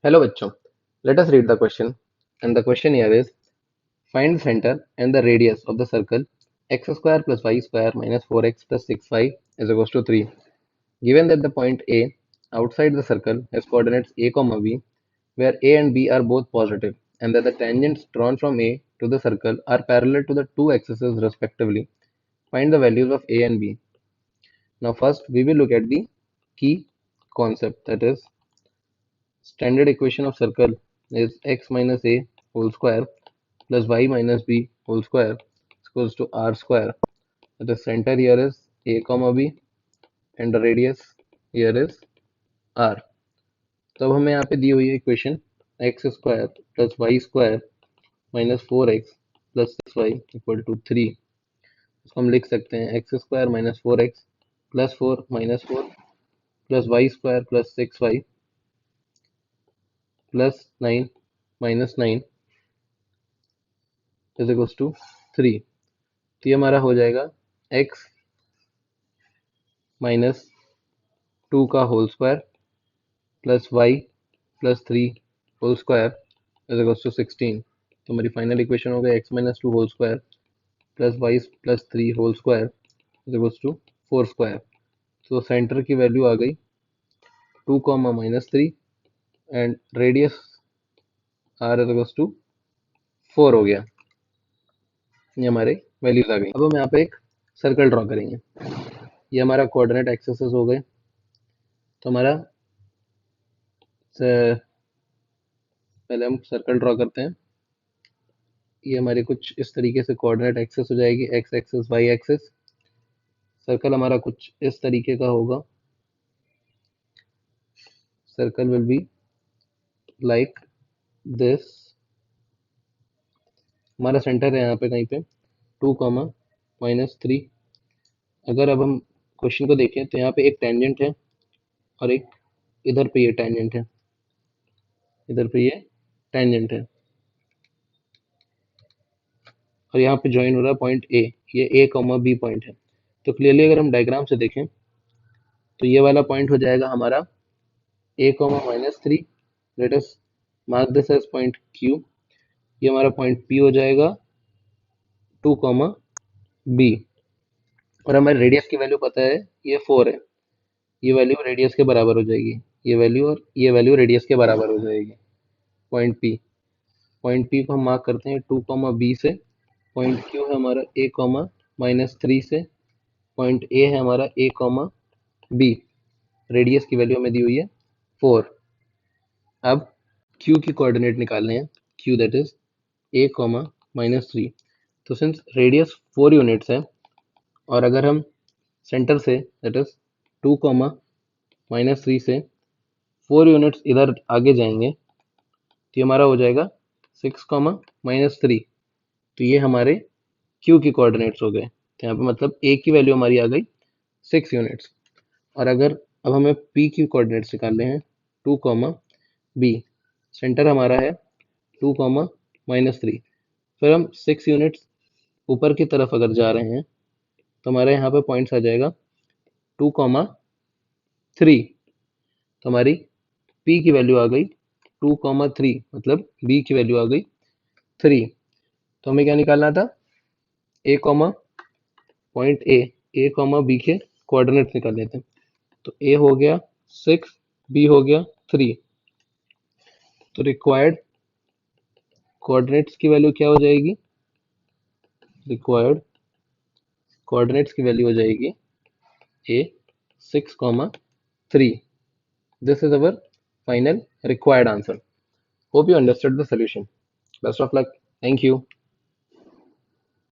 Hello बच्चों, let us read the question. And the question here is, find the center and the radius of the circle x square plus y square minus 4x plus 6y is equals to 3. Given that the point A outside the circle has coordinates a comma b, where a and b are both positive, and that the tangents drawn from A to the circle are parallel to the two axes respectively, find the values of a and b. Now first we will look at the key concept, that is standard equation of circle is x minus a whole square plus y minus b whole square is equals to r square. The center here is a comma b and the radius here is r. तब हमें यहाँ पे दी हुई है equation x square plus y square minus 4x plus 6y equal to 3. इसको हम लिख सकते हैं x square minus 4x plus 4 minus 4 plus y square plus 6y plus 9 minus 9 is equals to 3. तो ये हमारा हो जाएगा x माइनस 2 का whole square plus y plus 3 whole square is equals to 16. तो हमारी फाइनल इक्वेशन हो गई x minus 2 whole square plus y plus 3 whole square is equals to 4 square. तो सेंटर की वैल्यू आ गई 2 comma minus 3 and radius r is equals to 4 हो गया. ये हमारे वैल्यूज आ गई. अब हम यहाँ पे एक सर्कल ड्रॉ करेंगे. ये हमारा कोऑर्डिनेट एक्सेस हो गए. तो हमारा पहले हम सर्कल ड्रॉ करते हैं. ये हमारे कुछ इस तरीके से कोऑर्डिनेट एक्सेस हो जाएगी, x axes y axes. Circle हमारा कुछ इस तरीके का होगा. Circle will be like this. हमारा सेंटर है यहाँ पे कहीं पे 2 कॉमा माइनस 3. अगर अब हम क्वेश्चन को देखें तो यहाँ पे एक टेंजेंट है और एक इधर पे ये टेंजेंट है, इधर पे ये टेंजेंट है और यहाँ पे ज्वाइन हो रहा है पॉइंट ए. ये ए कॉमा बी पॉइंट है. तो क्लियरली अगर हम डायग्राम से देखें तो ये वाला पॉइंट हो जाएगा हमारा A comma minus 3. Let us mark this as point Q. ये हमारा पॉइंट पी हो जाएगा 2 कॉमा बी. और हमारे रेडियस की वैल्यू पता है ये 4 है. ये वैल्यू रेडियस के बराबर हो जाएगी. ये वैल्यू और ये वैल्यू रेडियस के बराबर हो जाएगी. पॉइंट पी, पॉइंट पी को हम मार्क करते हैं 2 कॉमा बी से. पॉइंट क्यू है हमारा ए कॉमा माइनस 3 से. पॉइंट ए है हमारा ए कॉमा बी. रेडियस की वैल्यू हमें दी हुई है 4. अब क्यू की कोऑर्डिनेट निकालने हैं. Q that is a comma minus 3. तो सिंस रेडियस 4 यूनिट्स है और अगर हम centre say that is 2 comma minus 3 से 4 यूनिट्स इधर आगे जाएंगे तो ये हमारा हो जाएगा 6 कॉमा माइनस 3. तो ये हमारे क्यू की कोऑर्डिनेट्स हो गए. तो यहाँ पे मतलब ए की वैल्यू हमारी आ गई 6 यूनिट्स. और अगर अब हमें पी की कोऑर्डिनेट्स निकालने हैं 2 कॉमा बी. सेंटर हमारा है 2 कॉमा माइनस 3. फिर हम 6 यूनिट्स ऊपर की तरफ अगर जा रहे हैं तो हमारे यहाँ पे पॉइंट्स आ जाएगा 2 कॉमा 3. तो हमारी पी की वैल्यू आ गई 2 कॉमा 3, मतलब बी की वैल्यू आ गई 3. तो हमें क्या निकालना था, A comma point A comma B के कोऑर्डिनेट्स निकालने थे. तो ए हो गया 6, बी हो गया 3. तो रिक्वायर्ड कोऑर्डिनेट्स की वैल्यू क्या हो जाएगी, रिक्वायर्ड कोऑर्डिनेट्स की वैल्यू हो जाएगी ए 6 comma 3. This is our final required answer. Hope you understood the solution. Best of luck. Thank you.